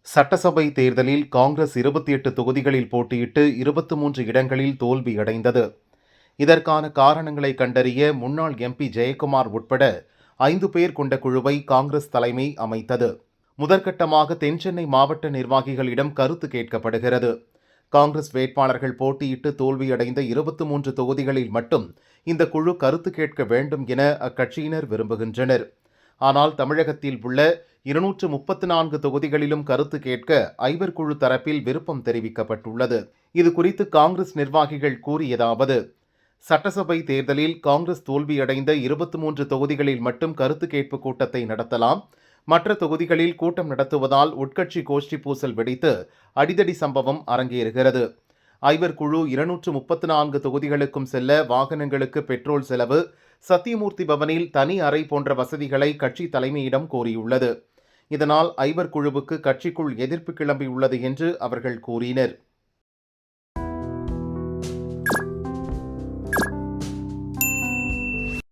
சட்டசபை தேர்தலில் காங்கிரஸ் 28 தொகுதிகளில் போட்டியிட்டு 23 இடங்களில் தோல்வியடைந்தது. இதற்கான காரணங்களை கண்டறிய முன்னாள் எம்பி ஜெயக்குமார் உட்பட 5 பேர் கொண்ட குழுவை காங்கிரஸ் தலைமை அமைத்தது. முதற்கட்டமாக தென்சென்னை மாவட்ட நிர்வாகிகளிடம் கருத்து கேட்கப்படுகிறது. காங்கிரஸ் வேட்பாளர்கள் போட்டியிட்டு தோல்வியடைந்த 23 தொகுதிகளில் மட்டும் இந்த குழு கருத்து கேட்க வேண்டும் என அக்கட்சியினர் விரும்புகின்றனர். ஆனால் தமிழகத்தில் உள்ள 234 தொகுதிகளிலும் கருத்து கேட்க ஐவர் குழு தரப்பில் விருப்பம் தெரிவிக்கப்பட்டுள்ளது. இதுகுறித்து காங்கிரஸ் நிர்வாகிகள் கூறியதாவது: சட்டசபை தேர்தலில் காங்கிரஸ் தோல்வியடைந்த 23 தொகுதிகளில் மட்டும் கருத்து கேட்பு கூட்டத்தை நடத்தலாம். மற்ற தொகுதிகளில் கூட்டம் நடத்துவதால் உட்கட்சி கோஷ்டி பூசல் வெடித்து அடிதடி சம்பவம் அரங்கேறுகிறது. ஐவர் குழு 234 தொகுதிகளுக்கும் செல்ல வாகனங்களுக்கு பெட்ரோல் செலவு, சத்தியமூர்த்தி பவனில் தனி அறை போன்ற வசதிகளை கட்சி தலைமையிடம் கோரியுள்ளது. இதனால் ஐவர் குழுவுக்கு கட்சிக்குள் எதிர்ப்பு கிளம்பியுள்ளது என்று அவர்கள் கூறினர்.